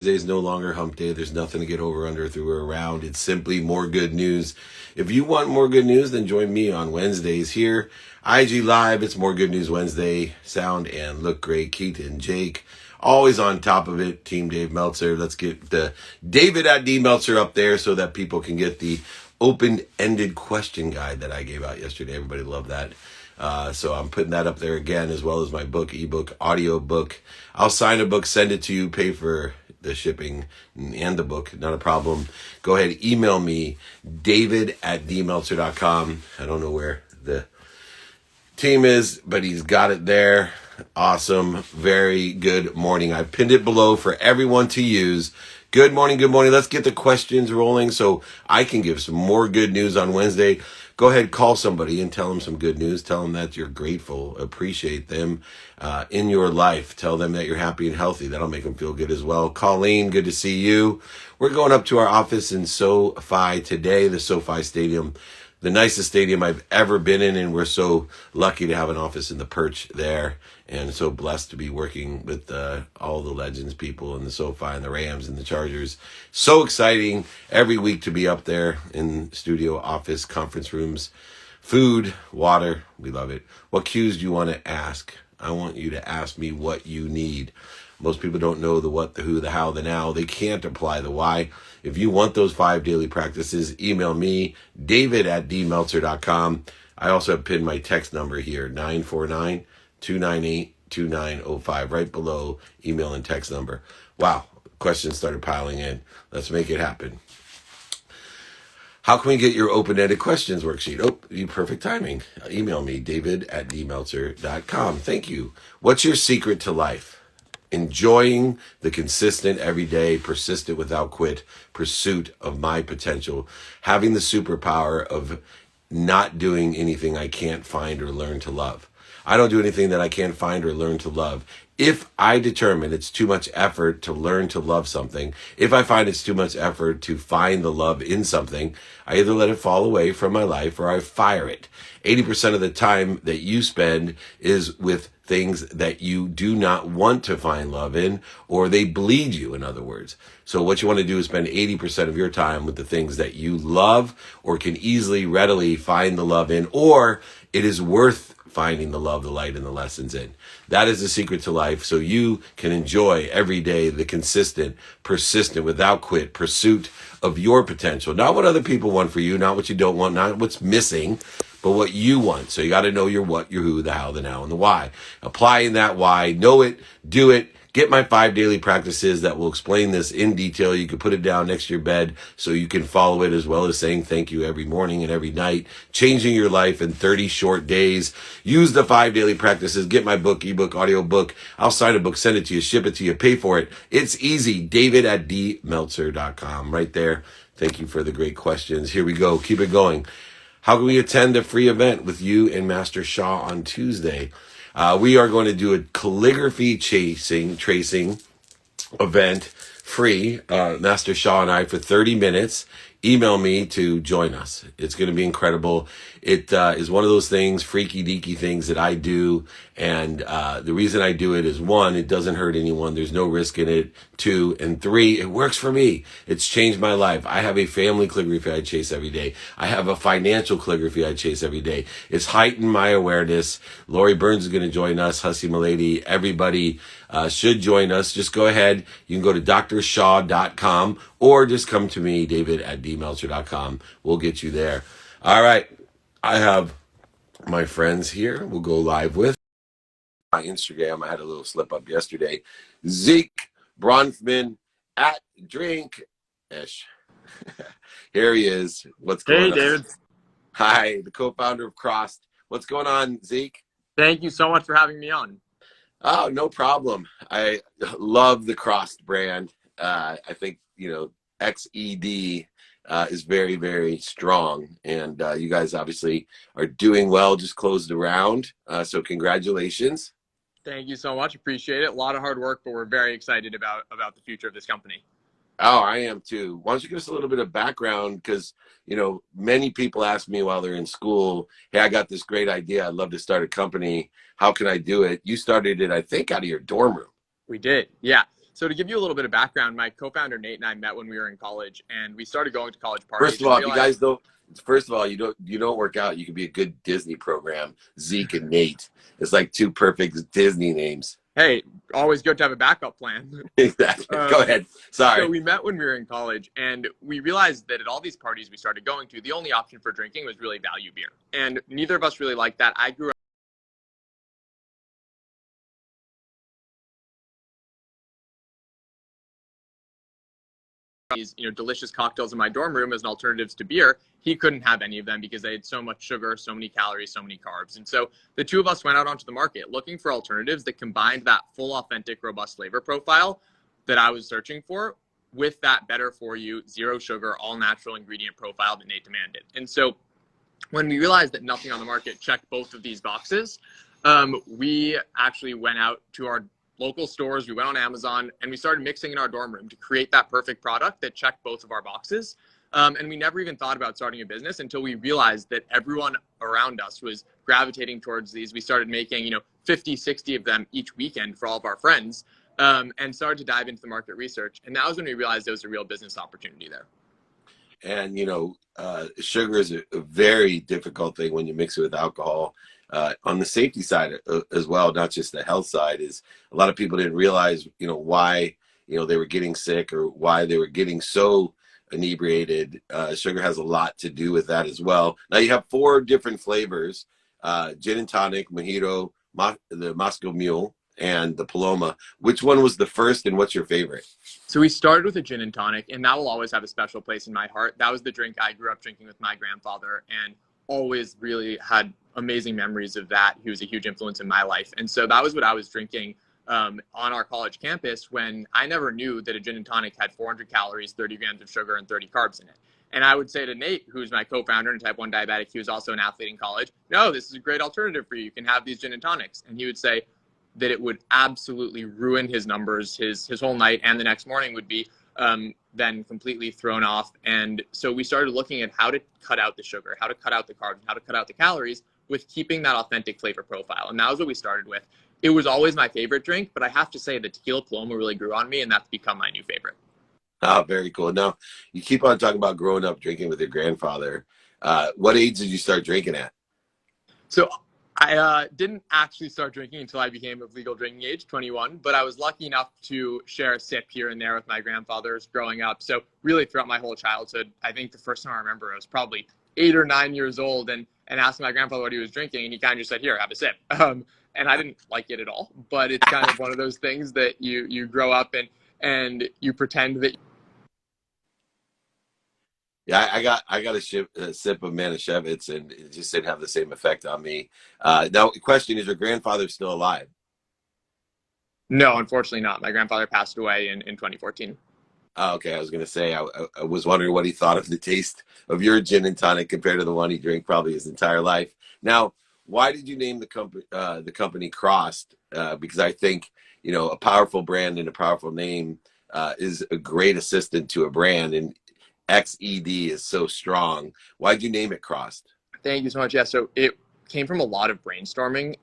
Today is no longer hump day. There's nothing to get over, under, through, or around. It's simply more good news. If you want more good news, then join me on Wednesdays here. IG Live, it's More Good News Wednesday. Sound and look great. Keaton, Jake, always on top of it. Team Dave Meltzer. Let's get the David at D Meltzer up there so that people can get the open-ended question guide that I gave out yesterday. Everybody loved that. So I'm putting that up there again, as well as my book, ebook, audio book. I'll sign a book, send it to you, pay for the shipping and the book, not a problem. Go ahead, email me, david@dmeltzer.com. I don't know where the team is, but he's got it there. Awesome. Very good morning. I've pinned it below for everyone to use. Good morning. Good morning. Let's get the questions rolling so I can give some more good news on Wednesday. Go ahead, call somebody and tell them some good news. Tell them that you're grateful, appreciate them in your life. Tell them that you're happy and healthy. That'll make them feel good as well. Colleen, good to see you. We're going up to our office in SoFi today, the SoFi Stadium. The nicest stadium I've ever been in, and we're so lucky to have an office in the Perch there, and so blessed to be working with all the Legends people and the SoFi and the Rams and the Chargers. So exciting every week to be up there in studio, office, conference rooms, food, water. We love it. What cues do you want to ask? I want you to ask me what you need. Most people don't know the what, the who, the how, the now. They can't apply the why. If you want those 5 daily practices, email me, david@dmeltzer.com. I also have pinned my text number here, 949-298-2905, right below email and text number. Wow, questions started piling in. Let's make it happen. How can we get your open-ended questions worksheet? Oh, perfect timing. Email me, david@dmeltzer.com. Thank you. What's your secret to life? Enjoying the consistent, everyday, persistent, without quit pursuit of my potential. Having the superpower of not doing anything I can't find or learn to love. I don't do anything that I can't find or learn to love. If I determine it's too much effort to learn to love something, if I find it's too much effort to find the love in something, I either let it fall away from my life or I fire it. 80% of the time that you spend is with things that you do not want to find love in, or they bleed you, in other words. So what you want to do is spend 80% of your time with the things that you love or can easily, readily find the love in, or it is worth finding the love, the light, and the lessons in. That is the secret to life, so you can enjoy every day the consistent, persistent, without quit pursuit of your potential. Not what other people want for you, not what you don't want, not what's missing, but what you want. So you got to know your what, your who, the how, the now, and the why. Applying that why, know it, do it. Get my 5 daily practices that will explain this in detail. You can put it down next to your bed so you can follow it, as well as saying thank you every morning and every night. Changing your life in 30 short days. Use the 5 daily practices. Get my book, ebook, audio book. I'll sign a book, send it to you, ship it to you, pay for it. It's easy. david@dmeltzer.com. Right there. Thank you for the great questions. Here we go. Keep it going. How can we attend a free event with you and Master Shaw on Tuesday? We are going to do a calligraphy tracing event, free, Master Shaw and I, for 30 minutes. Email me to join us. It's going to be incredible. It is one of those things, freaky deaky things that I do. And the reason I do it is, 1, it doesn't hurt anyone. There's no risk in it. 2, and 3, it works for me. It's changed my life. I have a family calligraphy I chase every day. I have a financial calligraphy I chase every day. It's heightened my awareness. Lori Burns is going to join us. Hussy Milady. Everybody should join us. Just go ahead. You can go to drshaw.com or just come to me, david@dmeltzer.com. We'll get you there. All right. I have my friends here. We'll go live with my Instagram. I had a little slip up yesterday. Zeke Bronfman at Drink-ish. Here he is. What's going on? Hey, David. Hi, the co-founder of Crossed. What's going on, Zeke? Thank you so much for having me on. Oh, no problem. I love the Crossed brand. I think, XED is very, very strong. And you guys obviously are doing well, just closed a round. So congratulations. Thank you so much. Appreciate it. A lot of hard work, but we're very excited about the future of this company. Oh, I am too. Why don't you give us a little bit of background? Because, many people ask me while they're in school, hey, I got this great idea. I'd love to start a company. How can I do it? You started it, I think, out of your dorm room. We did. Yeah. So to give you a little bit of background, my co-founder Nate and I met when we were in college, and we started going to college parties. First of all, if you guys don't, first of all, you don't work out, you could be a good Disney program. Zeke and Nate. It's like two perfect Disney names. Hey, always good to have a backup plan. Exactly. Go ahead. Sorry. So we met when we were in college, and we realized that at all these parties we started going to, the only option for drinking was really value beer. And neither of us really liked that. I grew up these, delicious cocktails in my dorm room as an alternatives to beer. He couldn't have any of them because they had so much sugar, so many calories, so many carbs. And so the two of us went out onto the market looking for alternatives that combined that full, authentic, robust flavor profile that I was searching for with that better for you, zero sugar, all natural ingredient profile that Nate demanded. And so when we realized that nothing on the market checked both of these boxes, we actually went out to our local stores, we went on Amazon, and we started mixing in our dorm room to create that perfect product that checked both of our boxes. And we never even thought about starting a business until we realized that everyone around us was gravitating towards these. We started making, 50, 60 of them each weekend for all of our friends, and started to dive into the market research. And that was when we realized there was a real business opportunity there. And, sugar is a very difficult thing when you mix it with alcohol. On the safety side as well, not just the health side, is a lot of people didn't realize, why, they were getting sick or why they were getting so inebriated. Sugar has a lot to do with that as well. Now you have 4 different flavors, gin and tonic, mojito, the Moscow Mule, and the Paloma. Which one was the first and what's your favorite? So we started with a gin and tonic, and that will always have a special place in my heart. That was the drink I grew up drinking with my grandfather, and always really had amazing memories of that. He was a huge influence in my life. And so that was what I was drinking on our college campus when I never knew that a gin and tonic had 400 calories, 30 grams of sugar, and 30 carbs in it. And I would say to Nate, who's my co-founder and type 1 diabetic, he was also an athlete in college, no, this is a great alternative for you. You can have these gin and tonics. And he would say that it would absolutely ruin his numbers. His whole night and the next morning would be then completely thrown off. And so we started looking at how to cut out the sugar, how to cut out the carbs, how to cut out the calories with keeping that authentic flavor profile. And that was what we started with. It was always my favorite drink, but I have to say the tequila Paloma really grew on me, and that's become my new favorite. Oh, very cool. Now, you keep on talking about growing up drinking with your grandfather. What age did you start drinking at? So I didn't actually start drinking until I became of legal drinking age, 21, but I was lucky enough to share a sip here and there with my grandfathers growing up. So really throughout my whole childhood, I think the first time I remember I was probably 8 or 9 years old and asked my grandfather what he was drinking, and he kind of just said, here, have a sip. And I didn't like it at all, but it's kind of one of those things that you grow up and you pretend that. Yeah, I got a sip of Manischewitz, and it just didn't have the same effect on me. Now, the question is, your grandfather still alive? No, unfortunately not. My grandfather passed away in 2014. Oh, okay, I was going to say, I was wondering what he thought of the taste of your gin and tonic compared to the one he drank probably his entire life. Now, why did you name the company Crossed? Because I think, a powerful brand and a powerful name is a great assistant to a brand, and XED is so strong. Why'd you name it Crossed? Thank you so much. Yeah, so it came from a lot of brainstorming.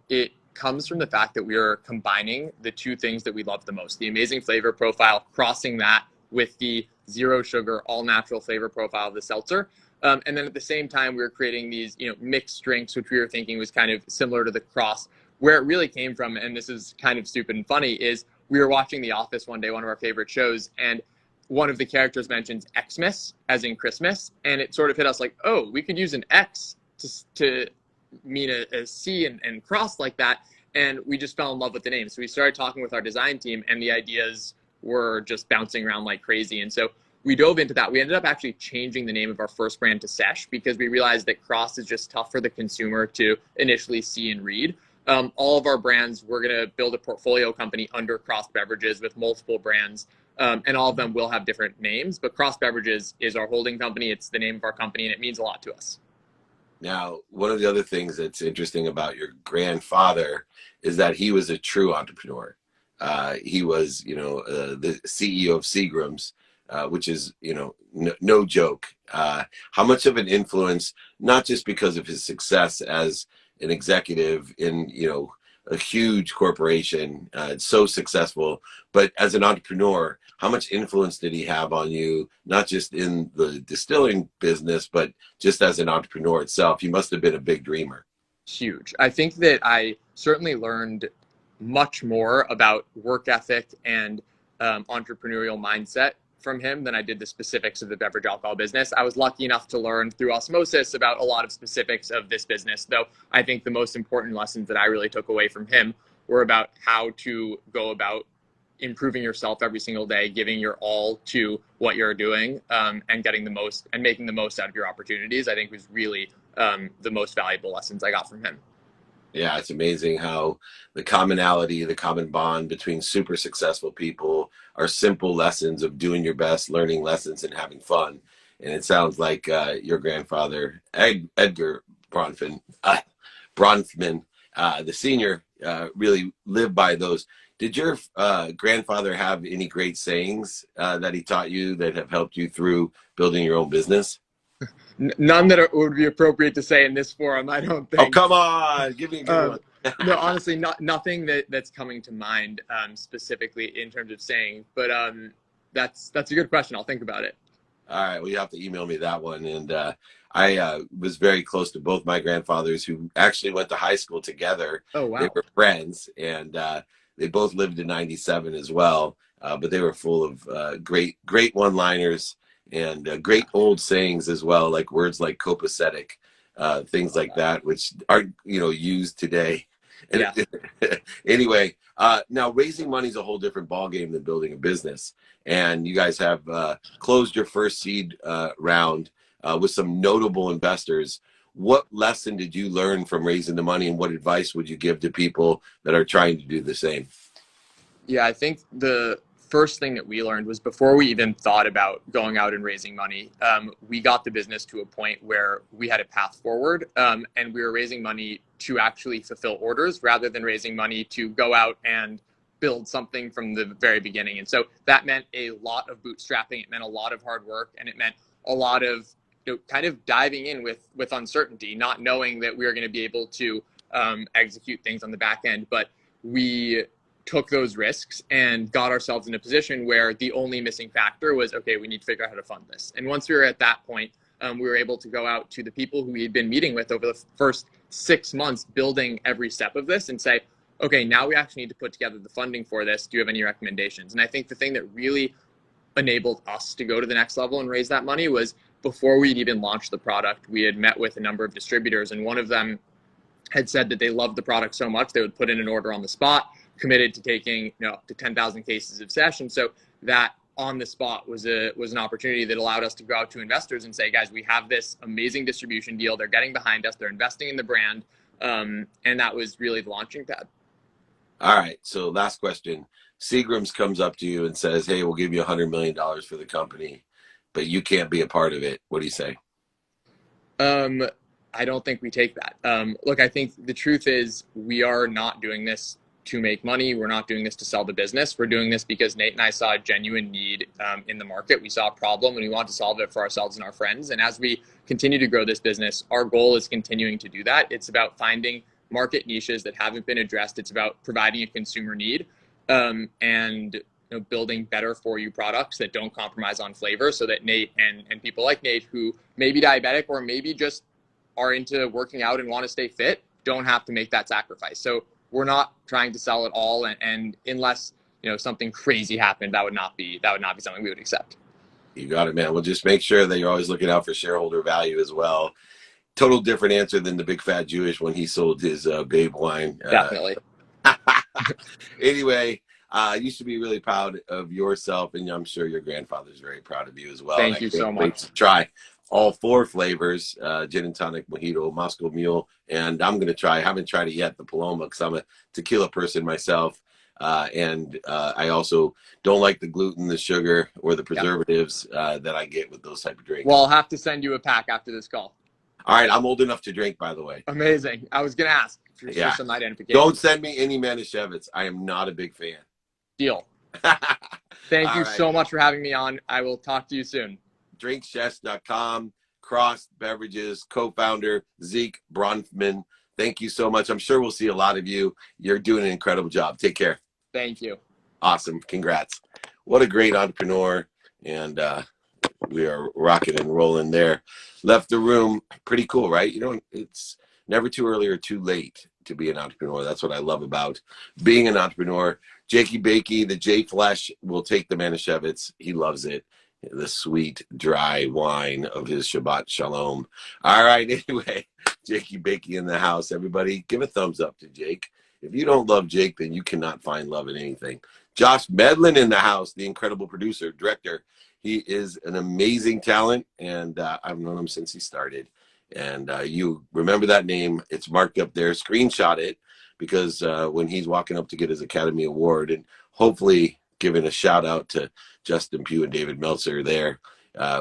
It comes from the fact that we are combining the two things that we love the most, the amazing flavor profile, crossing that with the zero sugar, all natural flavor profile of the seltzer. And then at the same time, we were creating these, mixed drinks, which we were thinking was kind of similar to the Cross. Where it really came from, and this is kind of stupid and funny, is we were watching The Office one day, one of our favorite shows, and one of the characters mentions Xmas, as in Christmas, and it sort of hit us like, oh, we could use an X to mean a C and cross like that, and we just fell in love with the name. So we started talking with our design team, and the ideas were just bouncing around like crazy. And so we dove into that. We ended up actually changing the name of our first brand to Sesh because we realized that Cross is just tough for the consumer to initially see and read. All of our brands, we're going to build a portfolio company under Cross Beverages with multiple brands, and all of them will have different names. But Cross Beverages is our holding company. It's the name of our company, and it means a lot to us. Now, one of the other things that's interesting about your grandfather is that he was a true entrepreneur. He was, the CEO of Seagram's, which is, no joke. How much of an influence, not just because of his success as an executive in, a huge corporation. It's so successful. But as an entrepreneur, how much influence did he have on you, not just in the distilling business, but just as an entrepreneur itself? You must have been a big dreamer. Huge. I think that I certainly learned much more about work ethic and entrepreneurial mindset from him than I did the specifics of the beverage alcohol business. I was lucky enough to learn through osmosis about a lot of specifics of this business, though I think the most important lessons that I really took away from him were about how to go about improving yourself every single day, giving your all to what you're doing, and getting the most and making the most out of your opportunities. I think was really the most valuable lessons I got from him. Yeah, it's amazing how the commonality, the common bond between super successful people are simple lessons of doing your best, learning lessons, and having fun. And it sounds like your grandfather, Edgar Bronfman, the senior, really lived by those. Did your grandfather have any great sayings that he taught you that have helped you through building your own business? None that would be appropriate to say in this forum, I don't Oh, think. come on. Give me a good one. No, honestly, nothing that's coming to mind specifically in terms of saying. But that's a good question. I'll think about it. All right. Well, you have to email me that one. And I was very close to both my grandfathers who actually went to high school together. Oh, They wow. were friends, and they both lived in 97 as well. But they were full of great one-liners and great old sayings as well, like words like copacetic, things like that, which aren't, used today. And Yeah. anyway, now raising money is a whole different ballgame than building a business. And you guys have closed your first seed round with some notable investors. What lesson did you learn from raising the money, and what advice would you give to people that are trying to do the same? Yeah, I think the first thing that we learned was before we even thought about going out and raising money, we got the business to a point where we had a path forward, and we were raising money to actually fulfill orders rather than raising money to go out and build something from the very beginning. And so that meant a lot of bootstrapping. It meant a lot of hard work, and it meant a lot of kind of diving in with uncertainty, not knowing that we were going to be able to execute things on the back end. But we took those risks and got ourselves in a position where the only missing factor was, okay, we need to figure out how to fund this. And once we were at that point, we were able to go out to the people who we had been meeting with over the first 6 months, building every step of this, and say, okay, now we actually need to put together the funding for this. Do you have any recommendations? And I think the thing that really enabled us to go to the next level and raise that money was before we'd even launched the product, we had met with a number of distributors, and one of them had said that they loved the product so much they would put in an order on the spot, committed to taking up to 10,000 cases of sesh. And so that on the spot was an opportunity that allowed us to go out to investors and say, guys, we have this amazing distribution deal. They're getting behind us. They're investing in the brand. And that was really the launching pad. All right. So last question. Seagram's comes up to you and says, hey, we'll give you $100 million for the company, but you can't be a part of it. What do you say? I don't think we take that. Look, I think the truth is we are not doing this to make money. We're not doing this to sell the business. We're doing this because Nate and I saw a genuine need in the market. We saw a problem and we want to solve it for ourselves and our friends. And as we continue to grow this business, our goal is continuing to do that. It's about finding market niches that haven't been addressed. It's about providing a consumer need and building better for you products that don't compromise on flavor, so that Nate and people like Nate who may be diabetic or maybe just are into working out and want to stay fit don't have to make that sacrifice. So we're not trying to sell it all, and unless something crazy happened, that would not be something we would accept. You got it, man. Well, just make sure that you're always looking out for shareholder value as well. Total different answer than the big fat Jewish when he sold his Babe wine. Definitely. Anyway, you should be really proud of yourself, and I'm sure your grandfather's very proud of you as well. Thank you so much. To try all 4 flavors, gin and tonic, mojito, Moscow Mule, and I'm going to try, I haven't tried it yet, the Paloma, because I'm a tequila person myself. And I also don't like the gluten, the sugar, or the preservatives that I get with those type of drinks. Well, I'll have to send you a pack after this call. All right, I'm old enough to drink, by the way. Amazing. I was going to ask for some identification. Don't send me any Manischewitz. I am not a big fan. Deal. Thank you so much for having me on. I will talk to you soon. drinkchefs.com, Cross Beverages, co-founder Zeke Bronfman. Thank you so much. I'm sure we'll see a lot of you. You're doing an incredible job. Take care. Thank you. Awesome. Congrats. What a great entrepreneur. And we are rocking and rolling there. Left the room. Pretty cool, right? It's never too early or too late to be an entrepreneur. That's what I love about being an entrepreneur. Jakey Bakey, the J Flesh, will take the Manischewitz. He loves it. The sweet, dry wine of his Shabbat Shalom. All right, anyway, Jakey Bakey in the house. Everybody, give a thumbs up to Jake. If you don't love Jake, then you cannot find love in anything. Josh Medlin in the house, the incredible producer, director. He is an amazing talent, and I've known him since he started. And you remember that name. It's marked up there. Screenshot it, because when he's walking up to get his Academy Award, and hopefully giving a shout out to Justin Pugh and David Meltzer there,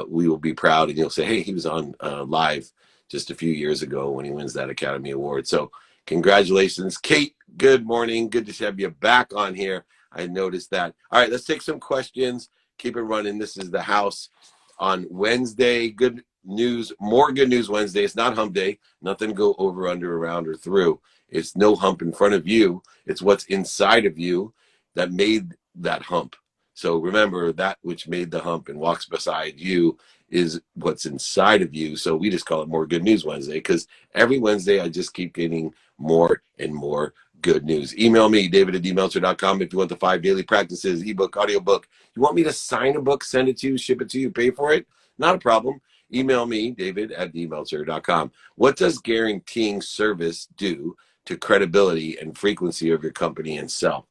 we will be proud, and you'll say, hey, he was on live just a few years ago when he wins that Academy Award. So congratulations. Kate, good morning. Good to have you back on here. I noticed that. All right, let's take some questions. Keep it running. This is the house on Wednesday. Good news, more good news Wednesday. It's not hump day. Nothing to go over, under, around, or through. It's no hump in front of you. It's what's inside of you that made that hump. So remember, that which made the hump and walks beside you is what's inside of you. So we just call it More Good News Wednesday, because every Wednesday I just keep getting more and more good news. Email me, david@dmeltzer.com, if you want the 5 daily practices, ebook, audiobook. You want me to sign a book, send it to you, ship it to you, pay for it? Not a problem. Email me, david@dmeltzer.com. What does guaranteeing service do to credibility and frequency of your company and self?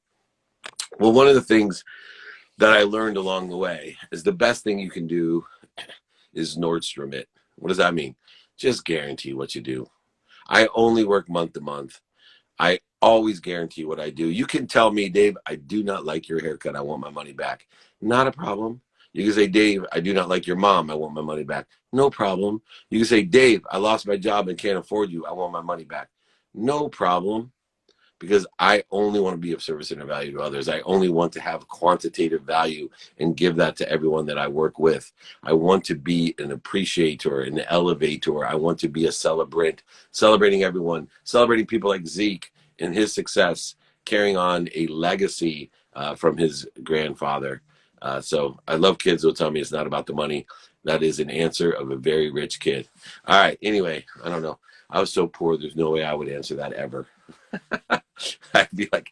Well, one of the things that I learned along the way is the best thing you can do is Nordstrom it. What does that mean? Just guarantee what you do. I only work month to month. I always guarantee what I do. You can tell me, Dave, I do not like your haircut. I want my money back. Not a problem. You can say, Dave, I do not like your mom. I want my money back. No problem. You can say, Dave, I lost my job and can't afford you. I want my money back. No problem. Because I only want to be of service and of value to others. I only want to have quantitative value and give that to everyone that I work with. I want to be an appreciator, an elevator. I want to be a celebrant, celebrating everyone, celebrating people like Zeke and his success, carrying on a legacy from his grandfather. So I love kids who'll tell me it's not about the money. That is an answer of a very rich kid. All right. Anyway, I don't know. I was so poor, there's no way I would answer that ever. I'd be like,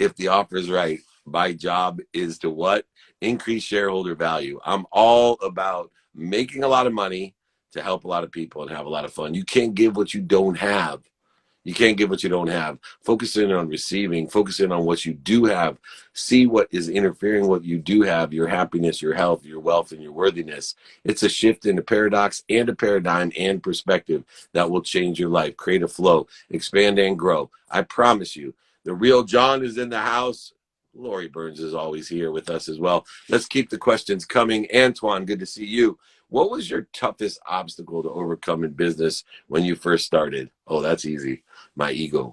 if the offer is right, my job is to what? Increase shareholder value. I'm all about making a lot of money to help a lot of people and have a lot of fun. You can't give what you don't have. You can't give what you don't have. Focus in on receiving. Focus in on what you do have. See what is interfering with what you do have, your happiness, your health, your wealth, and your worthiness. It's a shift in a paradox and a paradigm and perspective that will change your life. Create a flow. Expand and grow. I promise you. The real John is in the house. Lori Burns is always here with us as well. Let's keep the questions coming. Antoine, good to see you. What was your toughest obstacle to overcome in business when you first started? Oh, that's easy. My ego.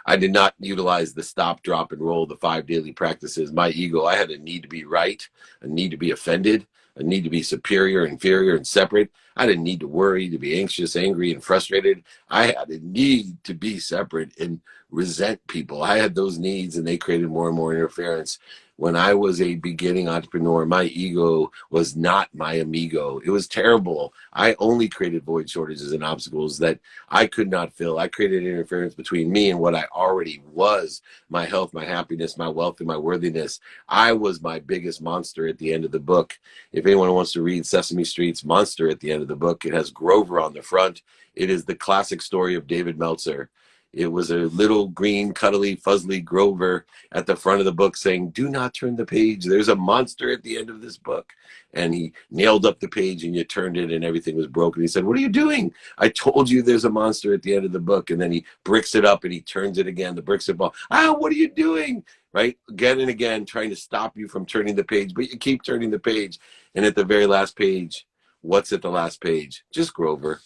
I did not utilize the stop, drop, and roll, the 5 daily practices. My ego, I had a need to be right, a need to be offended, a need to be superior, inferior, and separate. I didn't need to worry, to be anxious, angry, and frustrated. I had a need to be separate and resent people. I had those needs, and they created more and more interference. When I was a beginning entrepreneur, my ego was not my amigo. It was terrible. I only created void, shortages, and obstacles that I could not fill. I created interference between me and what I already was, my health, my happiness, my wealth, and my worthiness. I was my biggest monster at the end of the book. If anyone wants to read Sesame Street's Monster at the end of the book, it has Grover on the front. It is the classic story of David Meltzer. It was a little green, cuddly, fuzzly Grover at the front of the book saying, do not turn the page. There's a monster at the end of this book. And he nailed up the page and you turned it and everything was broken. He said, what are you doing? I told you there's a monster at the end of the book. And then he bricks it up and he turns it again. The bricks it up. What are you doing? Right? Again and again, trying to stop you from turning the page, but you keep turning the page. And at the very last page, what's at the last page? Just Grover.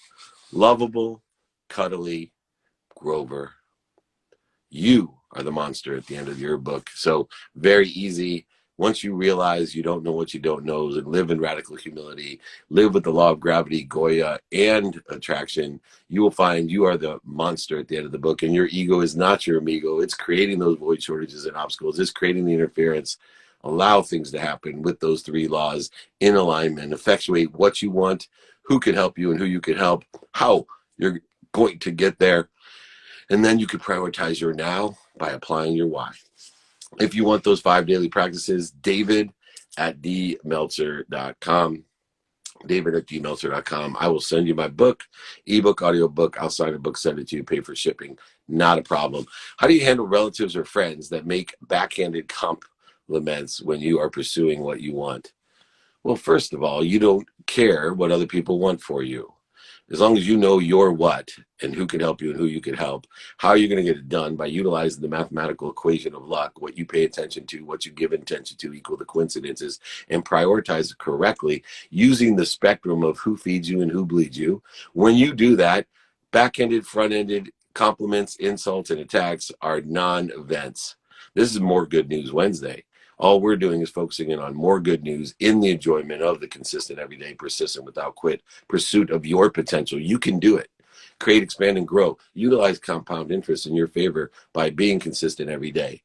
Lovable, cuddly Grover. You are the monster at the end of your book. So very easy Once you realize you don't know what you don't know and live in radical humility, live with the law of gravity, Goya, and attraction, you will find you are the monster at the end of the book, and your ego is not your amigo. It's creating those void shortages and obstacles. It's creating the interference. Allow things to happen with those three laws in alignment. Effectuate what you want, who can help you and who you can help, how you're going to get there. And then you can prioritize your now by applying your why. If you want those 5 daily practices, david@dmeltzer.com. david@dmeltzer.com. I will send you my book, ebook, audiobook. I'll sign a book, send it to you, pay for shipping. Not a problem. How do you handle relatives or friends that make backhanded compliments when you are pursuing what you want? Well, first of all, you don't care what other people want for you. As long as you know your what and who can help you and who you can help, how are you going to get it done? By utilizing the mathematical equation of luck. What you pay attention to, what you give attention to equal the coincidences, and prioritize it correctly using the spectrum of who feeds you and who bleeds you. When you do that, back-ended, front-ended compliments, insults, and attacks are non-events. This is More Good News Wednesday. All we're doing is focusing in on more good news in the enjoyment of the consistent, everyday, persistent, without quit pursuit of your potential. You can do it. Create, expand, and grow. Utilize compound interest in your favor by being consistent every day.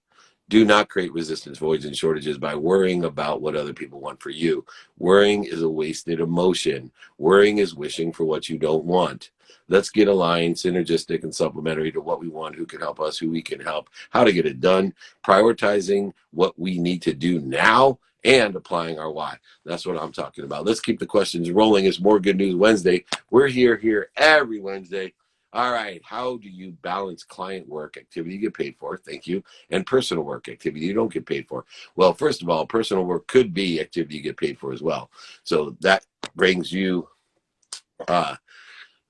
Do not create resistance, voids, and shortages by worrying about what other people want for you. Worrying is a wasted emotion. Worrying is wishing for what you don't want. Let's get aligned, synergistic, and supplementary to what we want, who can help us, who we can help, how to get it done, prioritizing what we need to do now, and applying our why. That's what I'm talking about. Let's keep the questions rolling. It's More Good News Wednesday. We're here every Wednesday. All right. How do you balance client work, activity you get paid for? Thank you. And personal work, activity you don't get paid for? Well, first of all, personal work could be activity you get paid for as well. So that brings you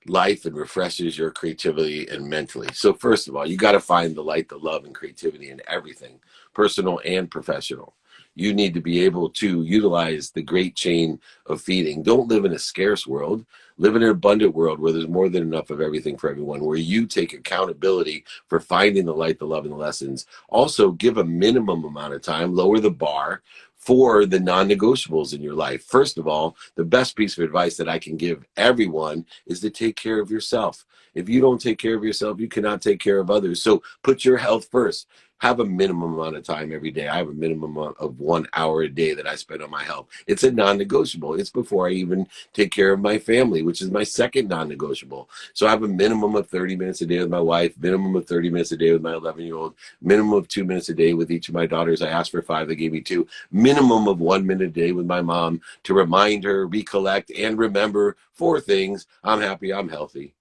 life and refreshes your creativity and mentally. So first of all, you got to find the light, the love, and creativity in everything, personal and professional. You need to be able to utilize the great chain of feeding. Don't live in a scarce world. Live in an abundant world where there's more than enough of everything for everyone, where you take accountability for finding the light, the love, and the lessons. Also, give a minimum amount of time, lower the bar for the non-negotiables in your life. First of all, the best piece of advice that I can give everyone is to take care of yourself. If you don't take care of yourself, you cannot take care of others. So put your health first. Have a minimum amount of time every day. I have a minimum of 1 hour a day that I spend on my health. It's a non-negotiable. It's before I even take care of my family, which is my second non-negotiable. So I have a minimum of 30 minutes a day with my wife, minimum of 30 minutes a day with my 11-year-old, minimum of 2 minutes a day with each of my daughters. I asked for 5, they gave me 2. Minimum of 1 minute a day with my mom to remind her, recollect, and remember 4 things. I'm happy, I'm healthy,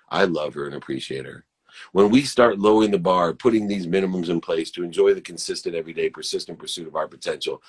I love her and appreciate her. When we start lowering the bar, putting these minimums in place to enjoy the consistent, everyday, persistent pursuit of our potential,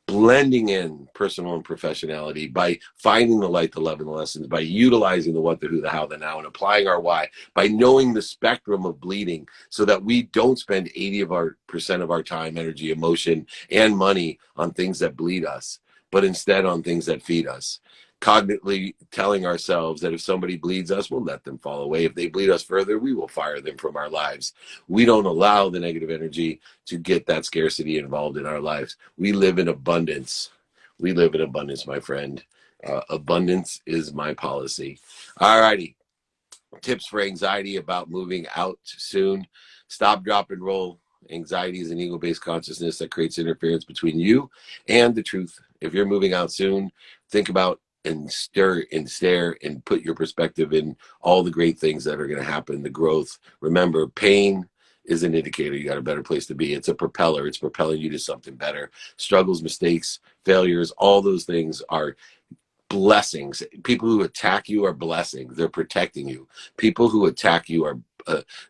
blending in personal and professionality by finding the light, the love, and the lessons, by utilizing the what, the who, the how, the now, and applying our why, by knowing the spectrum of bleeding so that we don't spend 80% of our time, energy, emotion, and money on things that bleed us, but instead on things that feed us. Cognitively telling ourselves that if somebody bleeds us, we'll let them fall away. If they bleed us further, we will fire them from our lives. We don't allow the negative energy to get that scarcity involved in our lives. We live in abundance. We live in abundance, my friend. Abundance is my policy. All righty. Tips for anxiety about moving out soon. Stop, drop, and roll. Anxiety is an ego-based consciousness that creates interference between you and the truth. If you're moving out soon, think about and stare and put your perspective in all the great things that are going to happen, the growth. Remember, pain is an indicator you got a better place to be. It's a propeller. It's propelling you to something better. Struggles, mistakes, failures, all those things are blessings. People who attack you are blessings. They're protecting you. People who attack you are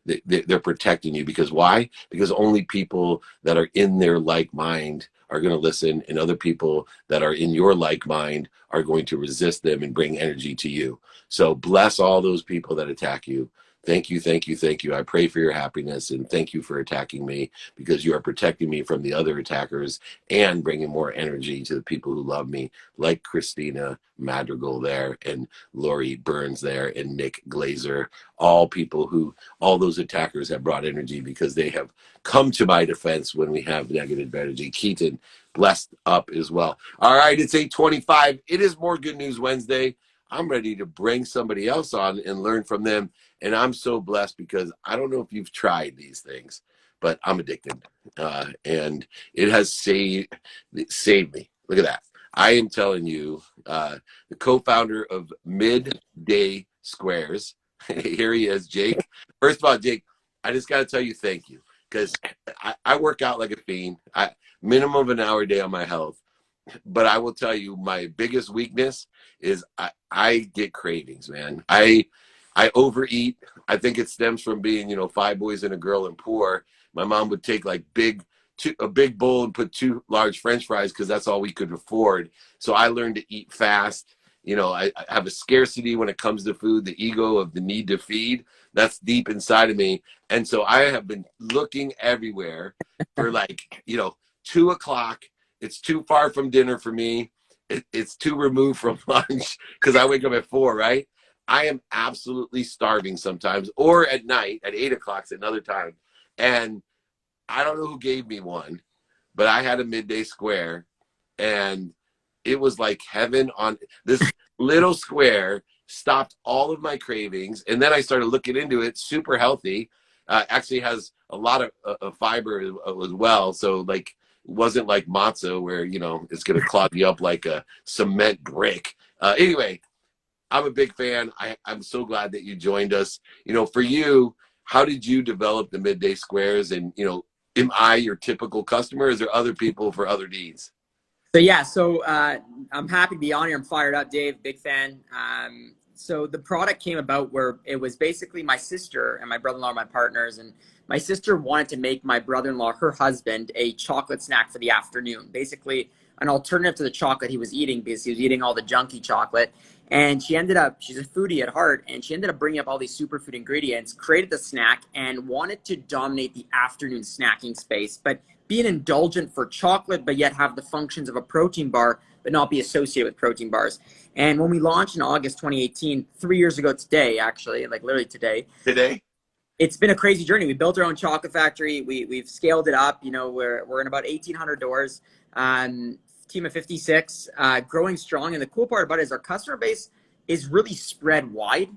they're protecting you. Because why? Because only people that are in their like mind are going to listen, and other people that are in your like mind are going to resist them and bring energy to you. So bless all those people that attack you. Thank you, thank you, thank you. I pray for your happiness, and thank you for attacking me, because you are protecting me from the other attackers and bringing more energy to the people who love me, like Christina Madrigal there, and Lori Burns there, and Nick Glazer. All those attackers have brought energy because they have come to my defense when we have negative energy. Keaton, blessed up as well. All right, it's 8:25. It is More Good News Wednesday. I'm ready to bring somebody else on and learn from them. And I'm so blessed because I don't know if you've tried these things, but I'm addicted. And it has saved me. Look at that. I am telling you, the co-founder of Midday Squares. Here he is, Jake. First of all, Jake, I just got to tell you thank you, because I work out like a fiend. Minimum of an hour a day on my health. But I will tell you, my biggest weakness is I get cravings, man. I overeat. I think it stems from being, 5 boys and a girl and poor. My mom would take like a big bowl and put 2 large French fries because that's all we could afford. So I learned to eat fast. I have a scarcity when it comes to food, the ego of the need to feed. That's deep inside of me. And so I have been looking everywhere for 2 o'clock. It's too far from dinner for me. It's too removed from lunch because I wake up at 4, right? I am absolutely starving sometimes, or at night at 8 o'clock at another time. And I don't know who gave me one, but I had a Midday Square, and it was like heaven on this little square. Stopped all of my cravings, and then I started looking into it. Super healthy. Actually has a lot of fiber as well. So like, it wasn't like matzo where it's gonna clog you up like a cement brick. Anyway, I'm a big fan. I'm so glad that you joined us. For you, how did you develop the Midday Squares? And, am I your typical customer? Is there other people for other needs? So I'm happy to be on here. I'm fired up, Dave. Big fan. So the product came about where it was basically my sister and my brother-in-law are my partners, and my sister wanted to make my brother-in-law, her husband, a chocolate snack for the afternoon. Basically, an alternative to the chocolate he was eating because he was eating all the junky chocolate. And she's a foodie at heart, and she ended up bringing up all these superfood ingredients, created the snack, and wanted to dominate the afternoon snacking space, but be an indulgent for chocolate, but yet have the functions of a protein bar, but not be associated with protein bars. And when we launched in August 2018, 3 years ago today, actually, like literally today, it's been a crazy journey. We built our own chocolate factory. We've scaled it up. We're in about 1,800 doors. Team of 56, growing strong. And the cool part about it is our customer base is really spread wide.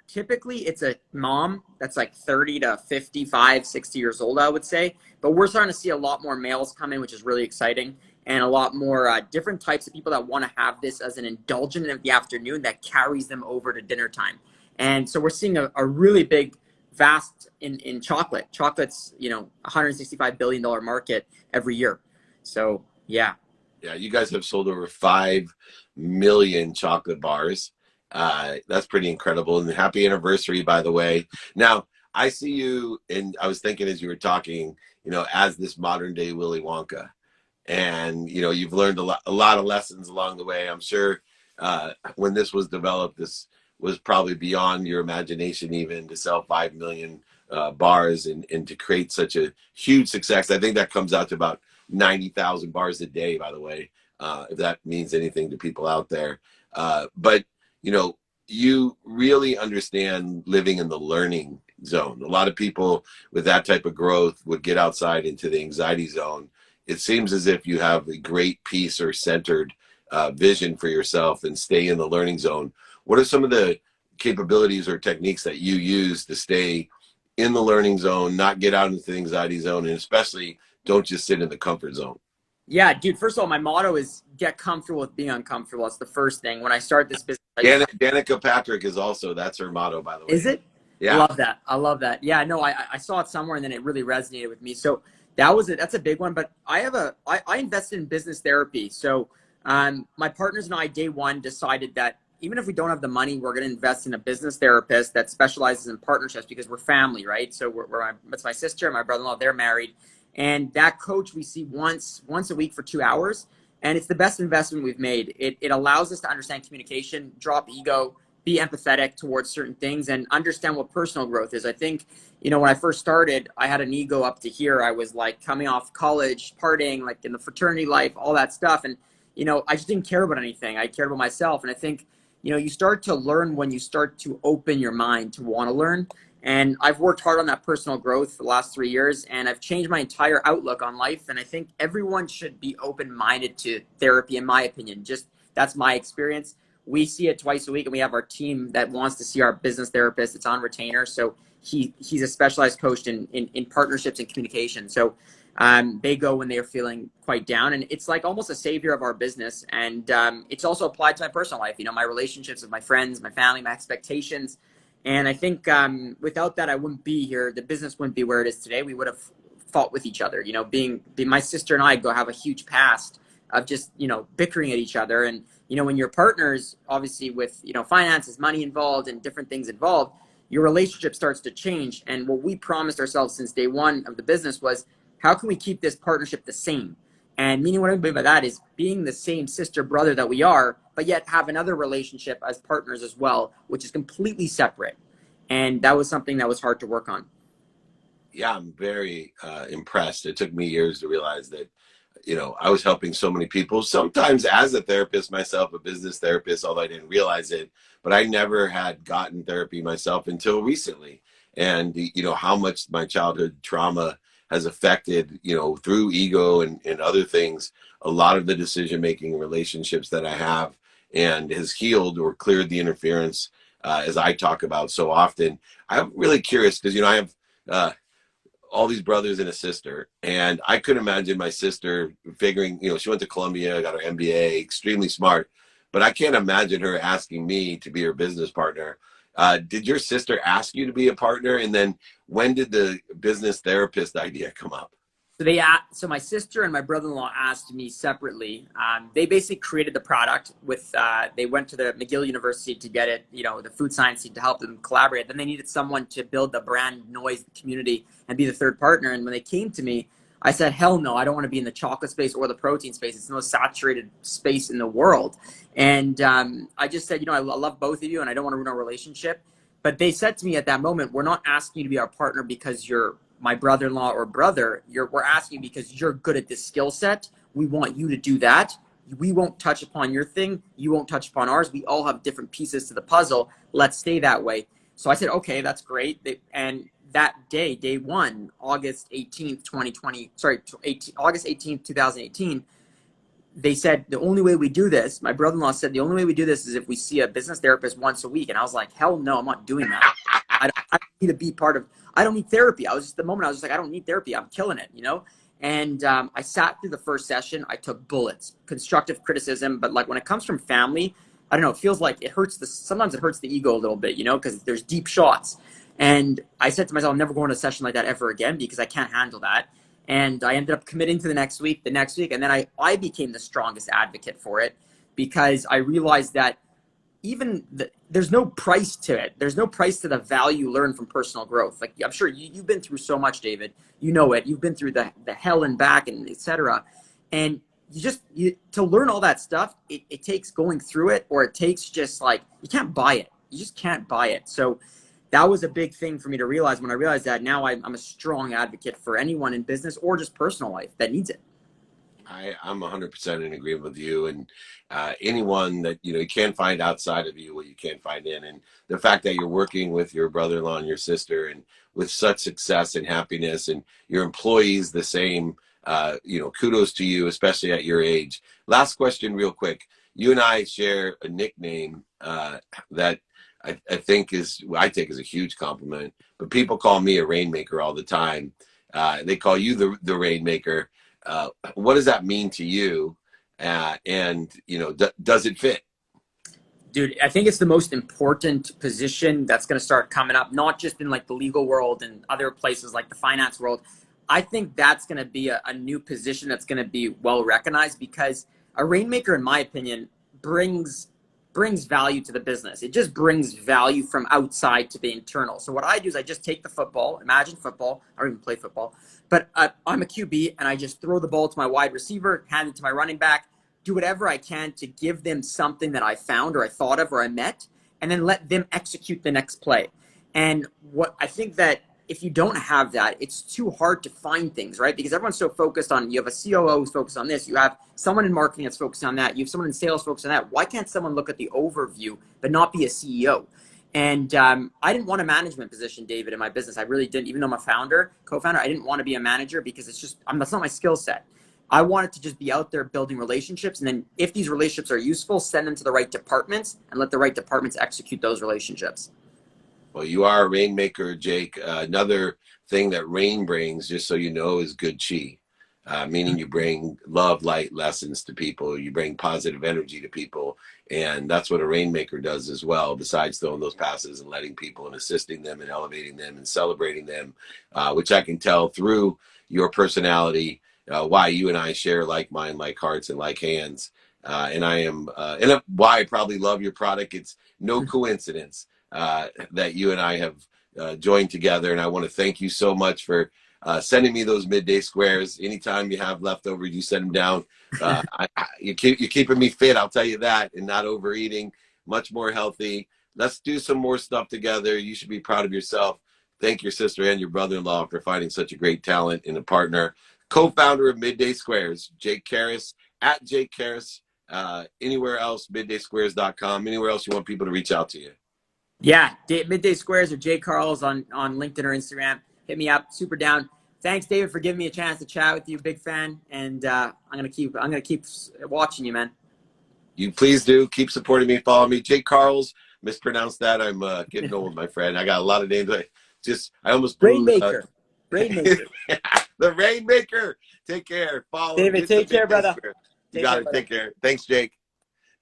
Typically, it's a mom that's like 30 to 55, 60 years old, I would say. But we're starting to see a lot more males come in, which is really exciting. And a lot more different types of people that want to have this as an indulgent in the afternoon that carries them over to dinner time. And so we're seeing a really big, vast in chocolate. Chocolate's, $165 billion market every year. So, yeah. Yeah, you guys have sold over 5 million chocolate bars. That's pretty incredible. And happy anniversary, by the way. Now, I see you, and I was thinking as you were talking, as this modern day Willy Wonka. And, you've learned a lot of lessons along the way. I'm sure when this was developed, this was probably beyond your imagination even to sell 5 million bars and to create such a huge success. I think that comes out to about 90,000 bars a day, by the way, if that means anything to people out there. But, you really understand living in the learning zone. A lot of people with that type of growth would get outside into the anxiety zone. It seems as if you have a great peace or centered vision for yourself and stay in the learning zone. What are some of the capabilities or techniques that you use to stay in the learning zone, not get out into the anxiety zone, and especially don't just sit in the comfort zone? Yeah, dude, first of all, my motto is get comfortable with being uncomfortable. That's the first thing. When I started this business, Danica Patrick is also, that's her motto, by the way. Is it? Yeah. Love that. I love that. Yeah, no, I saw it somewhere and then it really resonated with me. So that's a big one. But I invested in business therapy. So my partners and I, day one, decided that even if we don't have the money, we're going to invest in a business therapist that specializes in partnerships because we're family, right? So it's my sister and my brother-in-law, they're married. And that coach we see once a week for 2 hours. And it's the best investment we've made. It allows us to understand communication, drop ego, be empathetic towards certain things and understand what personal growth is. I think, when I first started, I had an ego up to here. I was like coming off college, partying, like in the fraternity life, all that stuff. And, I just didn't care about anything. I cared about myself. And I think, you start to learn when you start to open your mind to want to learn. And I've worked hard on that personal growth for the last 3 years, and I've changed my entire outlook on life. And I think everyone should be open-minded to therapy, in my opinion. Just that's my experience. We see it twice a week, and we have our team that wants to see our business therapist. It's on retainer. So he's a specialized coach in partnerships and communication. So they go when they are feeling quite down, and it's like almost a savior of our business. And it's also applied to my personal life, my relationships with my friends, my family, my expectations. And I think without that, I wouldn't be here. The business wouldn't be where it is today. We would have fought with each other, being my sister and I go have a huge past of just, bickering at each other. And, when you're partners, obviously with, finances, money involved and different things involved, your relationship starts to change. And what we promised ourselves since day one of the business was, how can we keep this partnership the same? And meaning what I mean by that is being the same sister brother that we are, but yet have another relationship as partners as well, which is completely separate. And that was something that was hard to work on. Yeah, I'm very impressed. It took me years to realize that, I was helping so many people, sometimes as a therapist myself, a business therapist, although I didn't realize it, but I never had gotten therapy myself until recently. And, how much my childhood trauma has affected, through ego and other things, a lot of the decision-making relationships that I have, and has healed or cleared the interference, as I talk about so often. I'm really curious because, I have all these brothers and a sister, and I could imagine my sister figuring, she went to Columbia, got her MBA, extremely smart, but I can't imagine her asking me to be her business partner. Did your sister ask you to be a partner? And then when did the business therapist idea come up? So my sister and my brother-in-law asked me separately. They basically created the product with, they went to the McGill University to get it, the food science team to help them collaborate. Then they needed someone to build the brand noise community and be the third partner. And when they came to me, I said, hell no, I don't want to be in the chocolate space or the protein space. It's the most saturated space in the world. And I just said, I love both of you and I don't want to ruin our relationship. But they said to me at that moment, we're not asking you to be our partner because you're my brother-in-law or brother. We're asking because you're good at this skill set. We want you to do that. We won't touch upon your thing. You won't touch upon ours. We all have different pieces to the puzzle. Let's stay that way. So I said, okay, that's great. And that day, day one, August 18th, 2018, they said, the only way we do this, my brother-in-law said, the only way we do this is if we see a business therapist once a week. And I was like, hell no, I'm not doing that. I don't need to be part of, I don't need therapy. I was just like, I don't need therapy. I'm killing it, And I sat through the first session. I took bullets, constructive criticism. But like when it comes from family, I don't know, it feels like it hurts sometimes it hurts the ego a little bit, because there's deep shots. And I said to myself, I'm never going to a session like that ever again because I can't handle that. And I ended up committing to the next week. And then I became the strongest advocate for it because I realized that there's no price to it. There's no price to the value learned from personal growth. Like I'm sure you've been through so much, David. You know it. You've been through the hell and back and etc. And to learn all that stuff, it takes going through it, or it takes just like, you can't buy it. You just can't buy it. So that was a big thing for me to realize. When I realized that, now I'm a strong advocate for anyone in business or just personal life that needs it. I'm 100% in agreement with you, and anyone that you can't find outside of you what you can't find in, and the fact that you're working with your brother-in-law and your sister and with such success and happiness, and your employees the same, kudos to you, especially at your age. Last question real quick. You and I share a nickname that I think I take as a huge compliment, but people call me a rainmaker all the time. They call you the rainmaker. What does that mean to you? And does it fit? Dude, I think it's the most important position that's going to start coming up, not just in like the legal world and other places like the finance world. I think that's going to be a new position that's going to be well recognized, because a rainmaker, in my opinion, brings value to the business. It just brings value from outside to the internal. So what I do is I just take the football, imagine football. I don't even play football, but I'm a QB, and I just throw the ball to my wide receiver, hand it to my running back, do whatever I can to give them something that I found or I thought of or I met. and then let them execute the next play. And what I think that if you don't have that, it's too hard to find things, right? Because everyone's so focused on, you have a COO who's focused on this, you have someone in marketing that's focused on that, you have someone in sales focused on that. Why can't someone look at the overview but not be a CEO? And I didn't want a management position, David, in my business. I really didn't. Even though I'm a founder, co-founder, I didn't want to be a manager because it's just, that's not my skill set. I wanted to just be out there building relationships. And then if these relationships are useful, send them to the right departments and let the right departments execute those relationships. Well, you are a rainmaker, Jake. Another thing that rain brings, just so you know, is good chi. Meaning you bring love, light, lessons to people. You bring positive energy to people. And that's what a rainmaker does as well, besides throwing those passes and letting people and assisting them and elevating them and celebrating them, which I can tell through your personality, why you and I share like mind, like hearts, and like hands. And I am, and why I probably love your product. It's no coincidence that you and I have joined together. And I want to thank you so much for sending me those midday squares. Anytime you have leftovers, you send them down. You're keeping me fit, I'll tell you that, and not overeating, much more healthy. Let's do some more stuff together. You should be proud of yourself. Thank your sister and your brother-in-law for finding such a great talent and a partner. Co-founder of Midday Squares, Jake Karras, at Jake Karras. Anywhere else, middaysquares.com. Anywhere else you want people to reach out to you? Yeah, Midday Squares or Jay Carls on LinkedIn or Instagram. Hit me up. Super down. Thanks, David, for giving me a chance to chat with you. Big fan, and I'm gonna keep watching you, man. You please do keep supporting me. Follow me, Jake Carls. Mispronounced that. I'm getting old, my friend. I got a lot of names. I almost blew. Rainmaker. The Rainmaker. Take care. Follow David. Take care, brother. You got it. Take care. Thanks, Jake.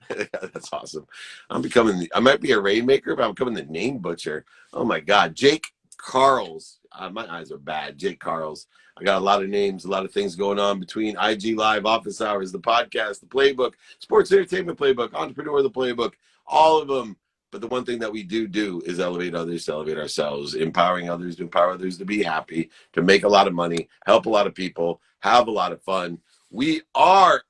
That's awesome. I might be a rainmaker, but I'm becoming the name butcher. Oh my God. Jake Carls. My eyes are bad. Jake Carls. I got a lot of names, a lot of things going on between IG Live, Office Hours, the podcast, the playbook, Sports Entertainment Playbook, Entrepreneur the Playbook, all of them. But the one thing that we do is elevate others to elevate ourselves, empowering others to empower others to be happy, to make a lot of money, help a lot of people, have a lot of fun. We are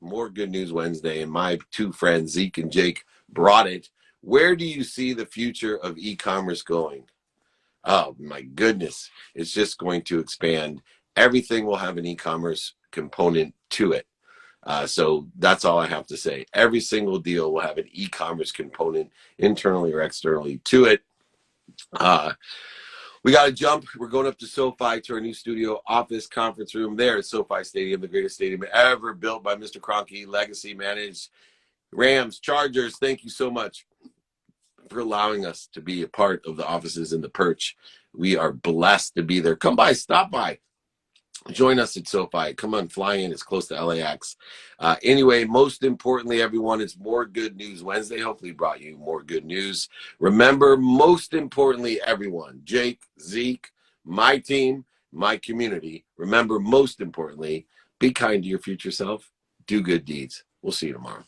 More Good News Wednesday, and my two friends, Zeke and Jake, brought it. Where do you see the future of e-commerce going? Oh, my goodness. It's just going to expand. Everything will have an e-commerce component to it. So that's all I have to say. Every single deal will have an e-commerce component internally or externally to it. We got to jump. We're going up to SoFi to our new studio office conference room there at SoFi Stadium, the greatest stadium ever built by Mr. Kroenke, legacy managed. Rams, Chargers, thank you so much for allowing us to be a part of the offices in the Perch. We are blessed to be there. Come by, stop by. Join us at SoFi. Come on, fly in. It's close to LAX. Anyway, most importantly, everyone, it's More Good News Wednesday. Hopefully brought you more good news. Remember, most importantly, everyone, Jake, Zeke, my team, my community. Remember, most importantly, be kind to your future self. Do good deeds. We'll see you tomorrow.